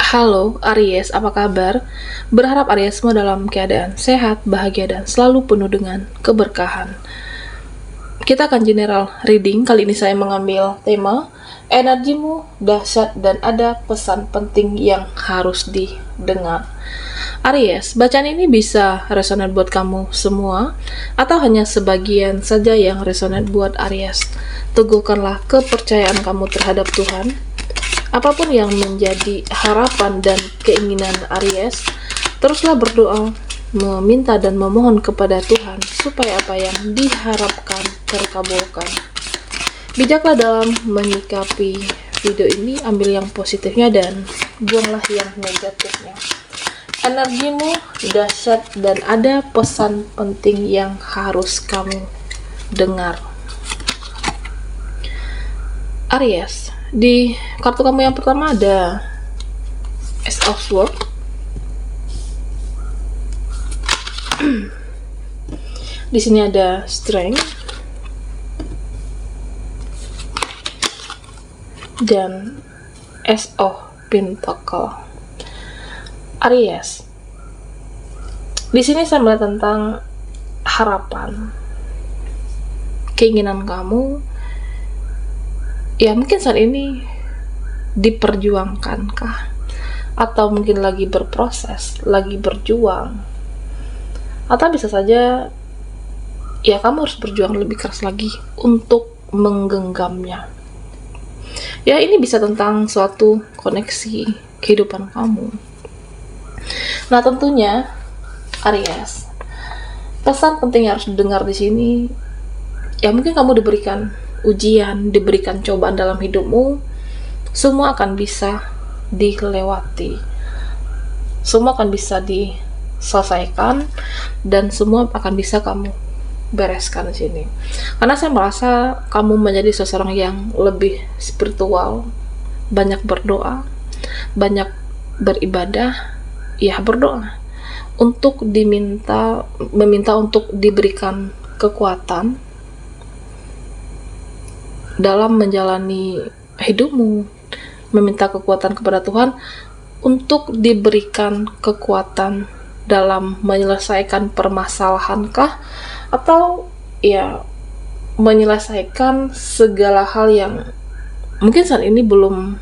Halo Aries, apa kabar? Berharap Aries semua dalam keadaan sehat, bahagia, dan selalu penuh dengan keberkahan. Kita akan general reading. Kali ini saya mengambil tema energimu dahsyat dan ada pesan penting yang harus didengar. Aries, bacaan ini bisa resonan buat kamu semua atau hanya sebagian saja yang resonan buat Aries. Teguhkanlah kepercayaan kamu terhadap Tuhan. Apapun yang menjadi harapan dan keinginan Aries, teruslah berdoa, meminta dan memohon kepada Tuhan supaya apa yang diharapkan terkabulkan. Bijaklah dalam menyikapi video ini, ambil yang positifnya dan buanglah yang negatifnya. Energimu dahsyat dan ada pesan penting yang harus kamu dengar. Aries, di kartu kamu yang pertama ada Ace of Swords. Di sini ada Strength dan Ace of Pentacle. Aries, di sini saya melihat tentang harapan, keinginan kamu. Ya mungkin saat ini diperjuangkankah? Atau mungkin lagi berproses, lagi berjuang. Atau bisa saja ya kamu harus berjuang lebih keras lagi untuk menggenggamnya. Ya ini bisa tentang suatu koneksi kehidupan kamu. Nah tentunya Aries, pesan penting yang harus didengar di sini, ya mungkin kamu diberikan ujian, diberikan cobaan dalam hidupmu, semua akan bisa dilewati, semua akan bisa diselesaikan, dan semua akan bisa kamu bereskan di sini. Karena saya merasa kamu menjadi seseorang yang lebih spiritual, banyak berdoa, banyak beribadah, ya berdoa untuk meminta untuk diberikan kekuatan dalam menjalani hidupmu, meminta kekuatan kepada Tuhan untuk diberikan kekuatan dalam menyelesaikan permasalahankah, atau ya menyelesaikan segala hal yang mungkin saat ini belum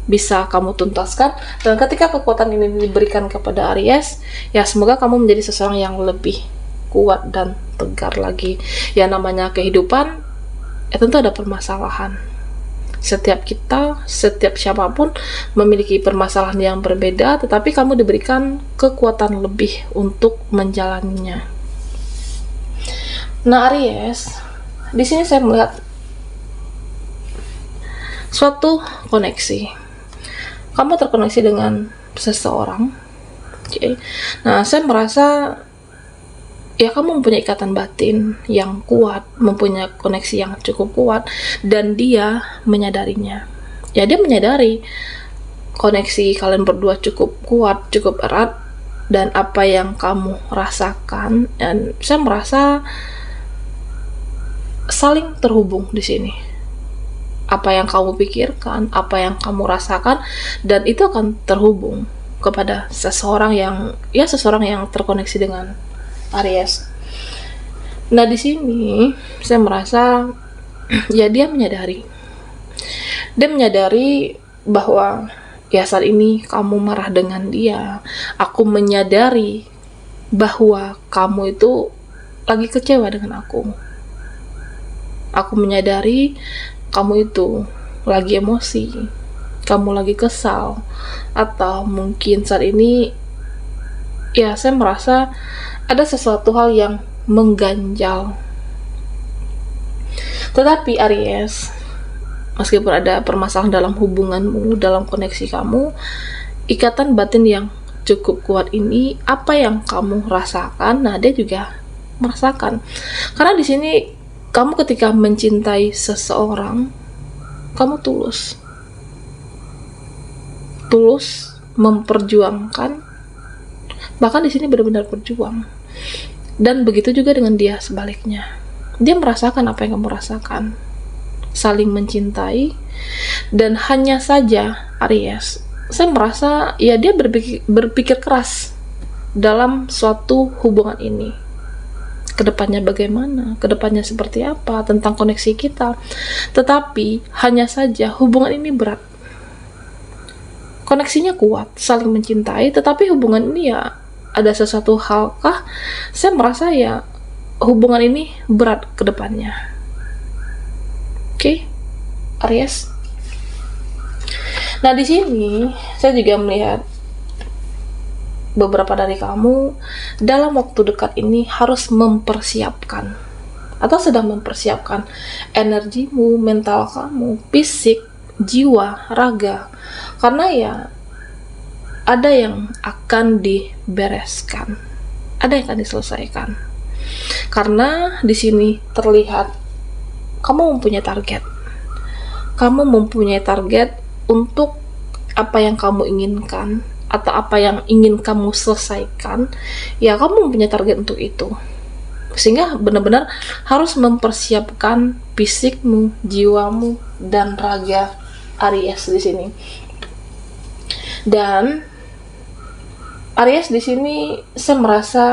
bisa kamu tuntaskan. Dan ketika kekuatan ini diberikan kepada Aries, ya semoga kamu menjadi seseorang yang lebih kuat dan tegar lagi. Ya namanya kehidupan, ya tentu ada permasalahan. Setiap kita, setiap siapapun memiliki permasalahan yang berbeda, tetapi kamu diberikan kekuatan lebih untuk menjalaninya. Nah Aries, di sini saya melihat suatu koneksi. Kamu terkoneksi dengan seseorang. Okay. Nah saya merasa ya kamu mempunyai ikatan batin yang kuat, mempunyai koneksi yang cukup kuat, dan dia menyadarinya. Ya dia menyadari koneksi kalian berdua cukup kuat, cukup erat, dan apa yang kamu rasakan, dan saya merasa saling terhubung di sini. Apa yang kamu pikirkan, apa yang kamu rasakan, dan itu akan terhubung kepada seseorang yang terkoneksi dengan Aries. Nah di sini saya merasa ya dia menyadari bahwa ya saat ini kamu marah dengan dia. Aku menyadari bahwa kamu itu lagi kecewa dengan aku. Aku menyadari kamu itu lagi emosi, kamu lagi kesal, atau mungkin saat ini ya saya merasa ada sesuatu hal yang mengganjal. Tetapi Aries, meskipun ada permasalahan dalam hubunganmu, dalam koneksi kamu, ikatan batin yang cukup kuat ini, apa yang kamu rasakan, nah dia juga merasakan. Karena di sini kamu ketika mencintai seseorang, kamu tulus memperjuangkan, bahkan di sini benar-benar berjuang. Dan begitu juga dengan dia sebaliknya. Dia merasakan apa yang kamu rasakan. Saling mencintai, dan hanya saja Aries, saya merasa ya dia berpikir keras dalam suatu hubungan ini. Kedepannya bagaimana, kedepannya seperti apa, tentang koneksi kita. Tetapi hanya saja hubungan ini berat. Koneksinya kuat, saling mencintai, tetapi hubungan ini ya ada sesuatu halkah, saya merasa ya hubungan ini berat kedepannya. Oke, Aries. Nah, di sini saya juga melihat beberapa dari kamu dalam waktu dekat ini harus mempersiapkan atau sedang mempersiapkan energimu, mental kamu, fisik, jiwa, raga. Karena ya ada yang akan dibereskan, ada yang akan diselesaikan. Karena di sini terlihat kamu mempunyai target. Kamu mempunyai target untuk apa yang kamu inginkan atau apa yang ingin kamu selesaikan, ya kamu mempunyai target untuk itu. Sehingga benar-benar harus mempersiapkan fisikmu, jiwamu, dan raga Aries di sini. Dan Aries di sini saya merasa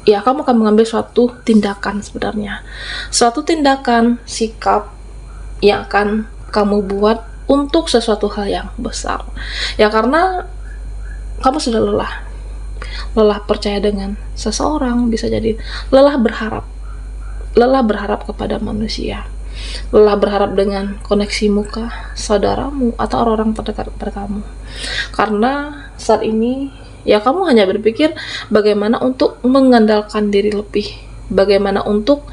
ya kamu akan mengambil suatu tindakan sebenarnya. Suatu tindakan, sikap yang akan kamu buat untuk sesuatu hal yang besar. Ya karena kamu sudah lelah percaya dengan seseorang, bisa jadi lelah berharap kepada manusia, lelah berharap dengan koneksi muka saudaramu atau orang-orang terdekat pada kamu. Karena saat ini ya kamu hanya berpikir bagaimana untuk mengandalkan diri lebih, bagaimana untuk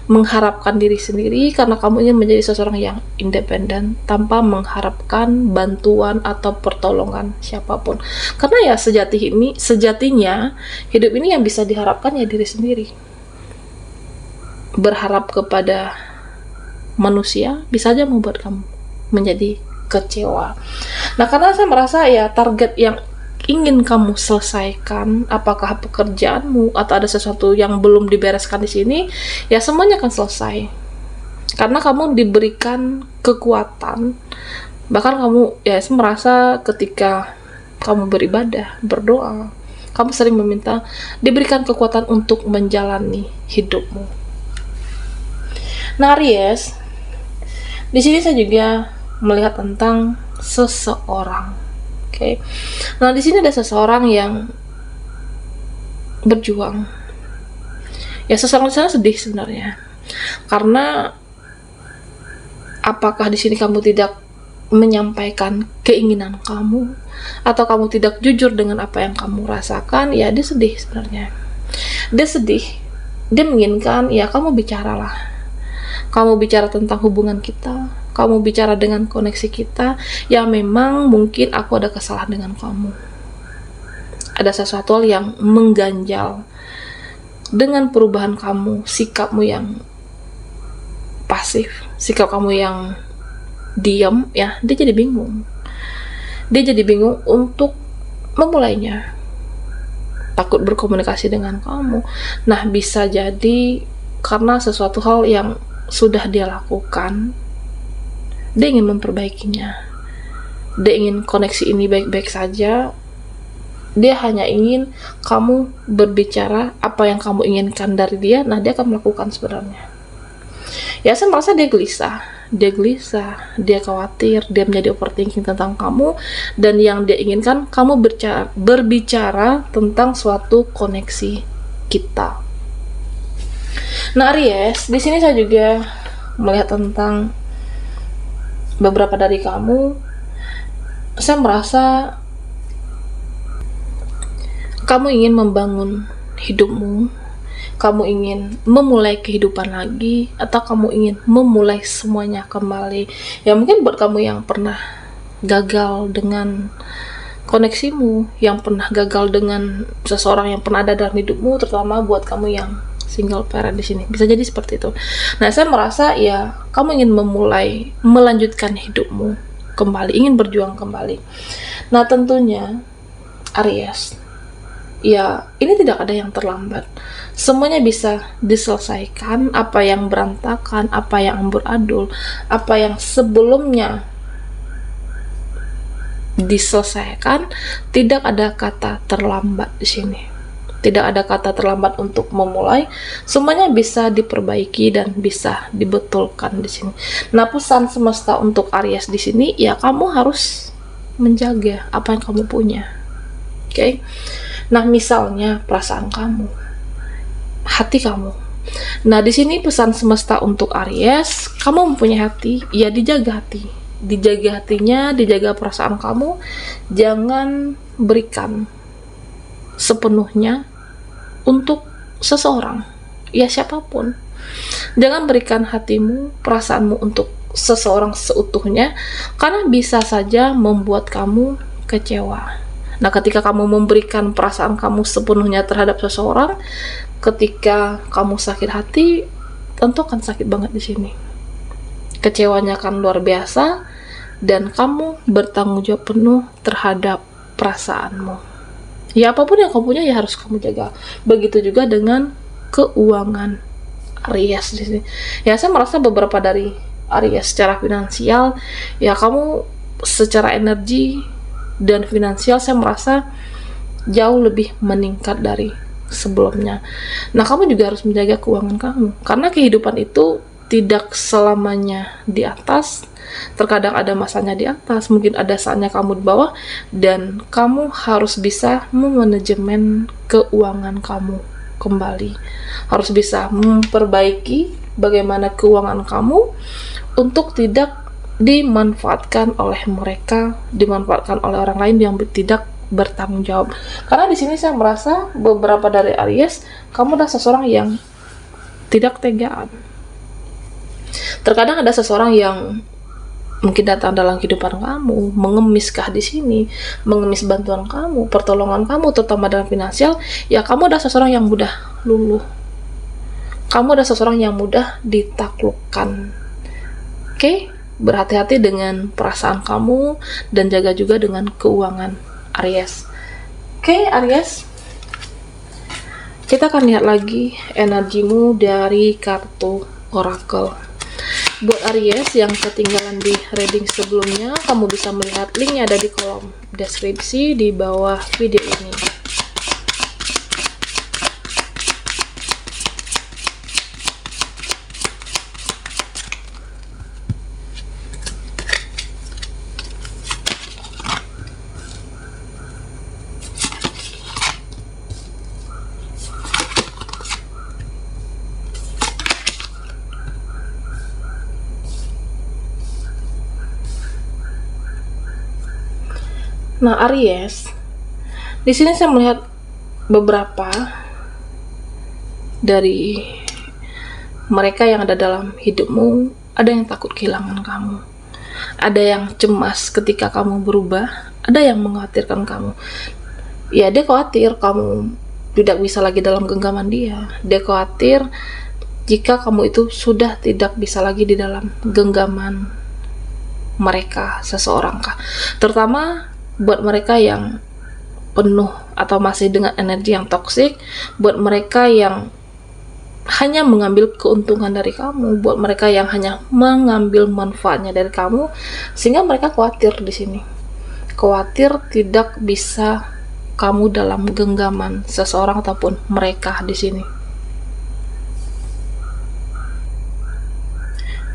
mengharapkan diri sendiri, karena kamu ingin menjadi seseorang yang independen tanpa mengharapkan bantuan atau pertolongan siapapun. Karena ya sejatinya hidup ini yang bisa diharapkan ya diri sendiri. Berharap kepada manusia bisa aja membuat kamu menjadi kecewa. Nah, karena saya merasa ya target yang ingin kamu selesaikan, apakah pekerjaanmu atau ada sesuatu yang belum dibereskan di sini, ya semuanya akan selesai. Karena kamu diberikan kekuatan. Bahkan kamu ya merasa ketika kamu beribadah, berdoa, kamu sering meminta diberikan kekuatan untuk menjalani hidupmu. Nah, Aries, di sini saya juga melihat tentang seseorang. Oke. Nah, di sini ada seseorang yang berjuang. Ya, seseorang di sana sedih sebenarnya. Karena apakah di sini kamu tidak menyampaikan keinginan kamu atau kamu tidak jujur dengan apa yang kamu rasakan, ya dia sedih sebenarnya. Dia sedih. Dia menginginkan ya kamu bicaralah. Kamu bicara tentang hubungan kita, kamu bicara dengan koneksi kita, ya memang mungkin aku ada kesalahan dengan kamu. Ada sesuatu yang mengganjal dengan perubahan kamu, sikapmu yang pasif, sikap kamu yang diam, ya dia jadi bingung. Dia jadi bingung untuk memulainya. Takut berkomunikasi dengan kamu. Nah, bisa jadi karena sesuatu hal yang sudah dia lakukan, dia ingin memperbaikinya. Dia ingin koneksi ini baik-baik saja. Dia hanya ingin kamu berbicara apa yang kamu inginkan dari dia. Nah, dia akan melakukan sebenarnya. Ya, saya merasa dia gelisah, dia khawatir, dia menjadi overthinking tentang kamu, dan yang dia inginkan kamu berbicara tentang suatu koneksi kita. Nah, Aries, di sini saya juga melihat tentang beberapa dari kamu. Saya merasa kamu ingin membangun hidupmu, kamu ingin memulai kehidupan lagi, atau kamu ingin memulai semuanya kembali. Ya mungkin buat kamu yang pernah gagal dengan koneksimu, yang pernah gagal dengan seseorang yang pernah ada dalam hidupmu, terutama buat kamu yang single parent di sini, bisa jadi seperti itu. Nah, saya merasa ya kamu ingin melanjutkan hidupmu kembali, ingin berjuang kembali. Nah, tentunya Aries, ya ini tidak ada yang terlambat. Semuanya bisa diselesaikan. Apa yang berantakan, apa yang amburadul, apa yang sebelumnya diselesaikan. Tidak ada kata terlambat di sini. Tidak ada kata terlambat untuk memulai. Semuanya bisa diperbaiki dan bisa dibetulkan di sini. Nah, pesan semesta untuk Aries di sini, ya kamu harus menjaga apa yang kamu punya. Oke. Nah, misalnya perasaan kamu, hati kamu. Nah, di sini pesan semesta untuk Aries, kamu mempunyai hati, ya dijaga hati. Dijaga hatinya, dijaga perasaan kamu. Jangan berikan sepenuhnya untuk seseorang, ya siapapun. Jangan berikan hatimu, perasaanmu untuk seseorang seutuhnya, karena bisa saja membuat kamu kecewa. Nah, ketika kamu memberikan perasaan kamu sepenuhnya terhadap seseorang, ketika kamu sakit hati, tentu akan sakit banget di sini. Kecewanya akan luar biasa, dan kamu bertanggung jawab penuh terhadap perasaanmu. Ya, apapun yang kamu punya ya harus kamu jaga. Begitu juga dengan keuangan Aries di sini. Ya, saya merasa beberapa dari Aries secara finansial, ya kamu secara energi dan finansial saya merasa jauh lebih meningkat dari sebelumnya. Nah, kamu juga harus menjaga keuangan kamu, karena kehidupan itu tidak selamanya di atas. Terkadang ada masanya di atas, mungkin ada saatnya kamu di bawah, dan kamu harus bisa memanajemen keuangan kamu kembali. Harus bisa memperbaiki bagaimana keuangan kamu untuk tidak dimanfaatkan oleh mereka, dimanfaatkan oleh orang lain yang tidak bertanggung jawab. Karena di sini saya merasa beberapa dari Aries, kamu adalah seseorang yang tidak tegaan. Terkadang ada seseorang yang mungkin datang dalam kehidupan kamu, mengemiskah di sini, mengemis bantuan kamu, pertolongan kamu, terutama dalam finansial. Ya, kamu adalah seseorang yang mudah luluh. Kamu adalah seseorang yang mudah ditaklukkan. Oke? Berhati-hati dengan perasaan kamu dan jaga juga dengan keuangan Aries. Oke, Aries. Kita akan lihat lagi energimu dari kartu Oracle. Buat Aries yang ketinggalan di reading sebelumnya, kamu bisa melihat linknya ada di kolom deskripsi di bawah video ini. Nah, Aries, di sini saya melihat beberapa dari mereka yang ada dalam hidupmu. Ada yang takut kehilangan kamu, ada yang cemas ketika kamu berubah, ada yang mengkhawatirkan kamu. Ya, dia khawatir kamu tidak bisa lagi dalam genggaman dia. Dia khawatir jika kamu itu sudah tidak bisa lagi di dalam genggaman mereka, seseorang kah. Terutama buat mereka yang penuh atau masih dengan energi yang toksik, buat mereka yang hanya mengambil keuntungan dari kamu, buat mereka yang hanya mengambil manfaatnya dari kamu, sehingga mereka khawatir di sini. Khawatir tidak bisa kamu dalam genggaman seseorang ataupun mereka di sini.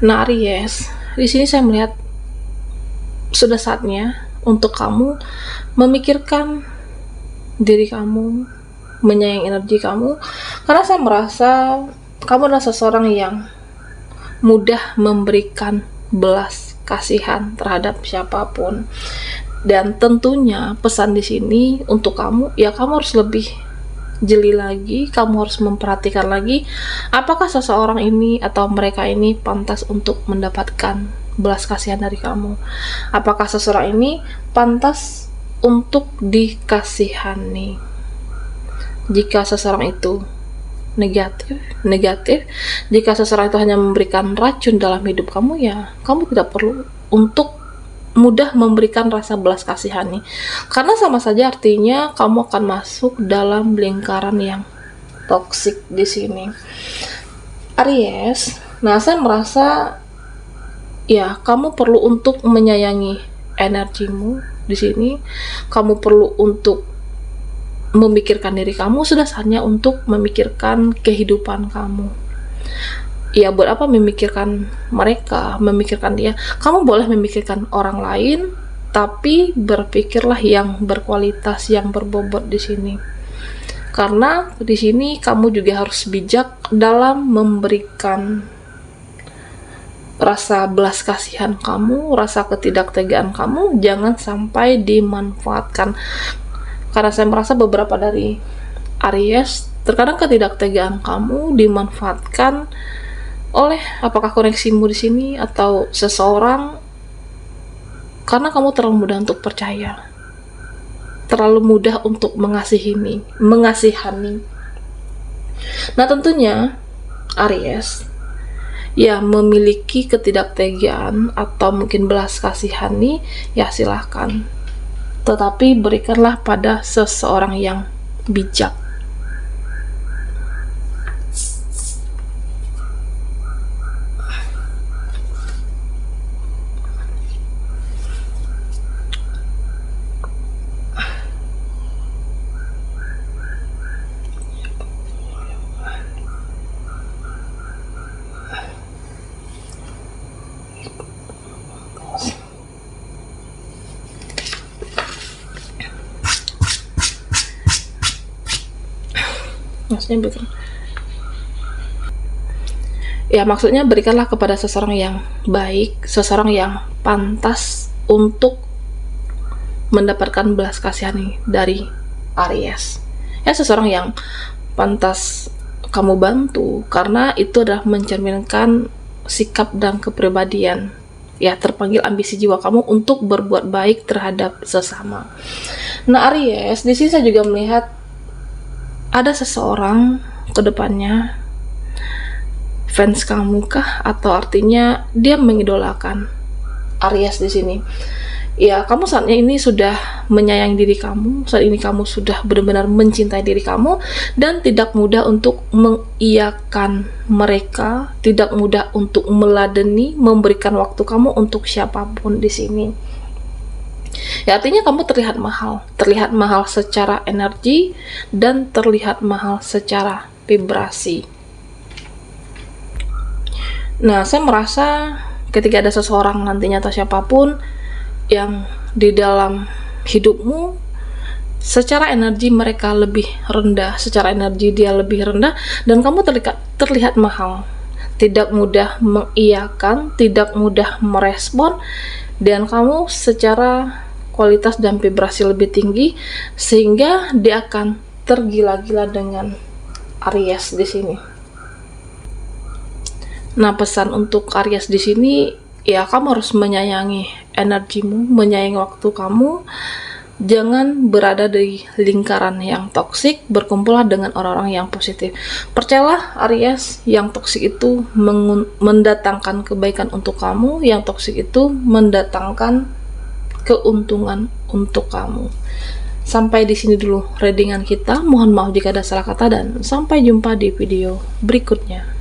Nah, Aries, di sini saya melihat sudah saatnya untuk kamu memikirkan diri kamu, menyayangi energi kamu, karena saya merasa kamu adalah seseorang yang mudah memberikan belas kasihan terhadap siapapun. Dan tentunya pesan di sini untuk kamu, ya kamu harus lebih jeli lagi, kamu harus memperhatikan lagi apakah seseorang ini atau mereka ini pantas untuk mendapatkan belas kasihan dari kamu. Apakah seseorang ini pantas untuk dikasihani? Jika seseorang itu negatif, jika seseorang itu hanya memberikan racun dalam hidup kamu, ya kamu tidak perlu untuk mudah memberikan rasa belas kasihani, karena sama saja artinya kamu akan masuk dalam lingkaran yang toksik di sini, Aries. Nah, saya merasa ya kamu perlu untuk menyayangi energimu di sini. Kamu perlu untuk memikirkan diri kamu, sudah saatnya untuk memikirkan kehidupan kamu. Ya, buat apa memikirkan mereka, memikirkan dia? Kamu boleh memikirkan orang lain, tapi berpikirlah yang berkualitas, yang berbobot di sini. Karena di sini kamu juga harus bijak dalam memberikan rasa belas kasihan kamu, rasa ketidaktegaan kamu, jangan sampai dimanfaatkan. Karena saya merasa beberapa dari Aries, terkadang ketidaktegaan kamu dimanfaatkan oleh apakah koneksimu di sini atau seseorang, karena kamu terlalu mudah untuk percaya, terlalu mudah untuk mengasihani. Nah, tentunya Aries ya memiliki ketidaktegaan atau mungkin belas kasihani, ya silahkan, tetapi berikanlah pada seseorang yang bijak. Maksudnya betul. Ya, maksudnya berikanlah kepada seseorang yang baik, seseorang yang pantas untuk mendapatkan belas kasihan dari Aries. Ya, seseorang yang pantas kamu bantu, karena itu adalah mencerminkan sikap dan kepribadian. Ya, terpanggil ambisi jiwa kamu untuk berbuat baik terhadap sesama. Nah, Aries, di sini saya juga melihat ada seseorang ke depannya fans kamu kah, atau artinya dia mengidolakan Aries di sini. Ya, kamu saatnya ini sudah menyayangi diri kamu, saat ini kamu sudah benar-benar mencintai diri kamu, dan tidak mudah untuk mengiyakan mereka, tidak mudah untuk meladeni, memberikan waktu kamu untuk siapapun di sini. Ya, artinya kamu terlihat mahal secara energi dan terlihat mahal secara vibrasi. Nah, saya merasa ketika ada seseorang nantinya atau siapapun yang di dalam hidupmu secara energi mereka lebih rendah, secara energi dia lebih rendah, dan kamu terlihat mahal, tidak mudah mengiyakan, tidak mudah merespon, dan kamu secara kualitas dan vibrasi lebih tinggi, sehingga dia akan tergila-gila dengan Aries di sini. Nah, pesan untuk Aries di sini, ya kamu harus menyayangi energimu, menyayangi waktu kamu. Jangan berada di lingkaran yang toksik, berkumpullah dengan orang-orang yang positif. Percayalah Aries, yang toksik itu mendatangkan kebaikan untuk kamu, yang toksik itu mendatangkan keuntungan untuk kamu. Sampai di sini dulu readingan kita. Mohon maaf jika ada salah kata, dan sampai jumpa di video berikutnya.